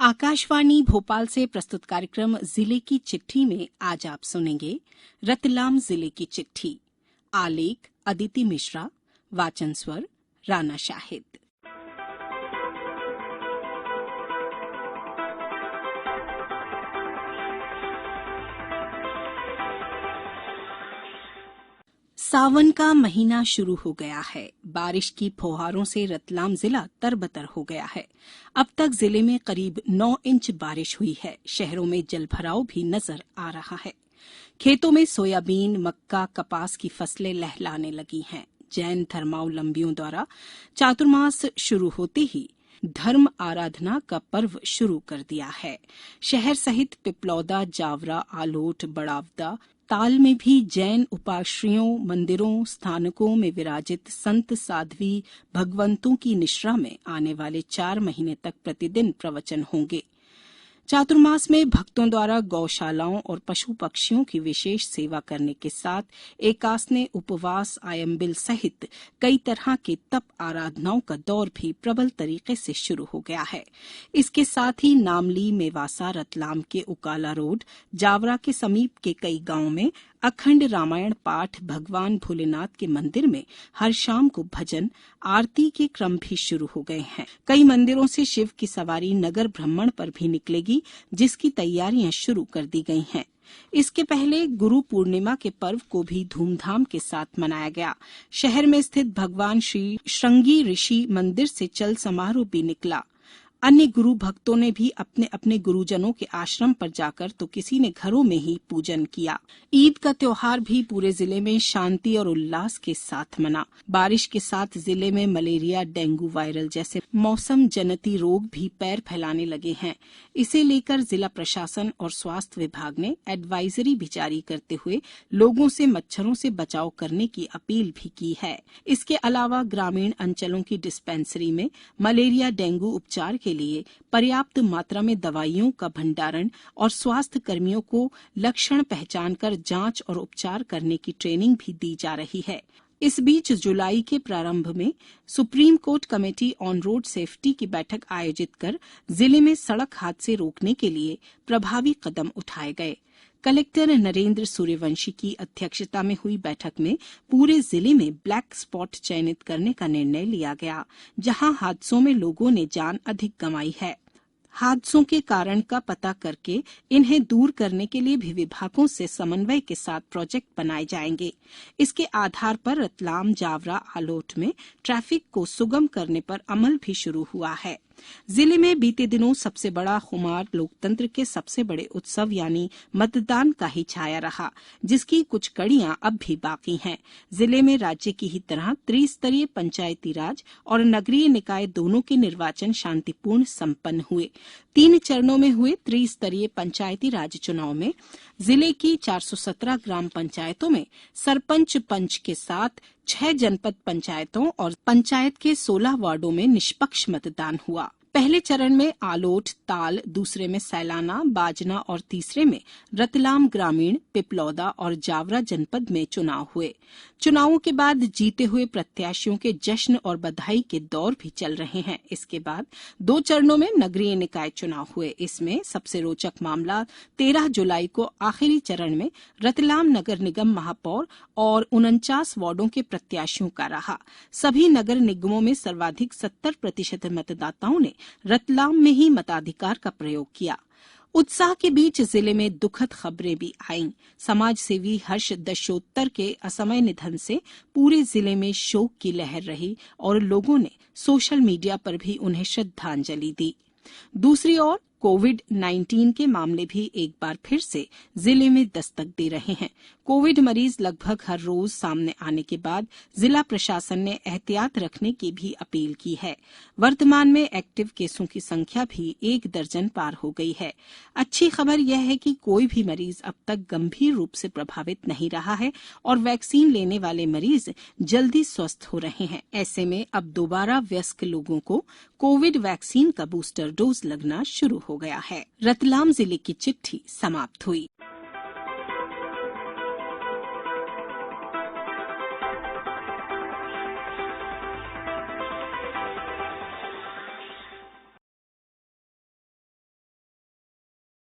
आकाशवाणी भोपाल से प्रस्तुत कार्यक्रम जिले की चिट्ठी में आज आप सुनेंगे रतलाम जिले की चिट्ठी। आलेख अदिति मिश्रा, वाचन स्वर राना शाहिद। सावन का महीना शुरू हो गया है। बारिश की फुहारों से रतलाम जिला तरबतर हो गया है। अब तक जिले में करीब 9 इंच बारिश हुई है। शहरों में जलभराव भी नजर आ रहा है। खेतों में सोयाबीन, मक्का, कपास की फसलें लहलाने लगी हैं। जैन धर्मावलंबियों द्वारा चातुर्मास शुरू होते ही धर्म आराधना का पर्व शुरू कर दिया है। शहर सहित पिपलौदा, जावरा, आलोट, बड़ावदा, ताल में भी जैन उपाश्रयों, मंदिरों, स्थानकों में विराजित संत साध्वी भगवंतों की निश्रा में आने वाले 4 महीने तक प्रतिदिन प्रवचन होंगे। चातुर्मास में भक्तों द्वारा गौशालाओं और पशु पक्षियों की विशेष सेवा करने के साथ एकासने, उपवास, आयम्बिल सहित कई तरह के तप आराधनाओं का दौर भी प्रबल तरीके से शुरू हो गया है। इसके साथ ही नामली, मेवासा, रतलाम के उकाला रोड, जावरा के समीप के कई गांवों में अखंड रामायण पाठ भगवान भोलेनाथ के मंदिर में हर शाम को भजन आरती के क्रम भी शुरू हो गए हैं। कई मंदिरों से शिव की सवारी नगर भ्रमण पर भी निकलेगी, जिसकी तैयारियां शुरू कर दी गई हैं। इसके पहले गुरु पूर्णिमा के पर्व को भी धूमधाम के साथ मनाया गया। शहर में स्थित भगवान श्री श्रृंगी ऋषि मंदिर से चल समारोह भी निकला। अन्य गुरु भक्तों ने भी अपने अपने गुरुजनों के आश्रम पर जाकर तो किसी ने घरों में ही पूजन किया। ईद का त्योहार भी पूरे जिले में शांति और उल्लास के साथ मना। बारिश के साथ जिले में मलेरिया, डेंगू वायरल जैसे मौसम जनित रोग भी पैर फैलाने लगे हैं। इसे लेकर जिला प्रशासन और स्वास्थ्य विभाग ने एडवाइजरी भी जारी करते हुए लोगों से मच्छरों से बचाव करने की अपील भी की है। इसके अलावा ग्रामीण अंचलों की डिस्पेंसरी में मलेरिया, डेंगू उपचार के लिए पर्याप्त मात्रा में दवाइयों का भंडारण और स्वास्थ्य कर्मियों को लक्षण पहचान कर जांच और उपचार करने की ट्रेनिंग भी दी जा रही है। इस बीच जुलाई के प्रारंभ में supreme court committee on road safety की बैठक आयोजित कर जिले में सड़क हादसे रोकने के लिए प्रभावी कदम उठाए गए। कलेक्टर नरेंद्र सूर्यवंशी की अध्यक्षता में हुई बैठक में पूरे जिले में ब्लैक स्पॉट चयनित करने का निर्णय लिया गया, जहां हादसों में लोगों ने जान अधिक गंवाई है। हादसों के कारण का पता करके इन्हें दूर करने के लिए भी विभागों से समन्वय के साथ प्रोजेक्ट बनाए जाएंगे। इसके आधार पर रतलाम, जावरा, आलोट में ट्रैफिक को सुगम करने पर अमल भी शुरू हुआ है। जिले में बीते दिनों सबसे बड़ा खुमार लोकतंत्र के सबसे बड़े उत्सव यानी मतदान का ही छाया रहा, जिसकी कुछ कड़ियां अब भी बाकी हैं। जिले में राज्य की ही तरह त्रिस्तरीय पंचायती राज और नगरीय निकाय दोनों के निर्वाचन शांतिपूर्ण संपन्न हुए। 3 चरणों में हुए त्रिस्तरीय पंचायती राज चुनाव में जिले की 417 ग्राम पंचायतों में सरपंच पंच के साथ 6 जनपद पंचायतों और पंचायत के 16 वार्डों में निष्पक्ष मतदान हुआ। पहले चरण में आलोट, ताल, दूसरे में सैलाना, बाजना और तीसरे में रतलाम ग्रामीण, पिपलौदा और जावरा जनपद में चुनाव हुए। चुनावों के बाद जीते हुए प्रत्याशियों के जश्न और बधाई के दौर भी चल रहे हैं। इसके बाद 2 चरणों में नगरीय निकाय चुनाव हुए। इसमें सबसे रोचक मामला 13 जुलाई को आखिरी चरण में रतलाम नगर निगम महापौर और 49 वार्डों के प्रत्याशियों का रहा। सभी नगर निगमों में सर्वाधिक 70% मतदाताओं ने रतलाम में ही मताधिकार का प्रयोग किया। उत्साह के बीच जिले में दुखद खबरें भी आईं। समाज सेवी हर्ष दशोत्तर के असमय निधन से पूरे जिले में शोक की लहर रही और लोगों ने सोशल मीडिया पर भी उन्हें श्रद्धांजलि दी। दूसरी ओर कोविड-19 के मामले भी एक बार फिर से जिले में दस्तक दे रहे हैं। कोविड मरीज लगभग हर रोज सामने आने के बाद जिला प्रशासन ने एहतियात रखने की भी अपील की है। वर्तमान में एक्टिव केसों की संख्या भी 1 दर्जन पार हो गई है। अच्छी खबर यह है कि कोई भी मरीज अब तक गंभीर रूप से प्रभावित नहीं रहा है और वैक्सीन लेने वाले मरीज जल्दी स्वस्थ हो रहे हैं। ऐसे में अब दोबारा वयस्क लोगों को कोविड वैक्सीन का बूस्टर डोज लगना शुरू हो गया है। रतलाम जिले की चिट्ठी समाप्त हुई।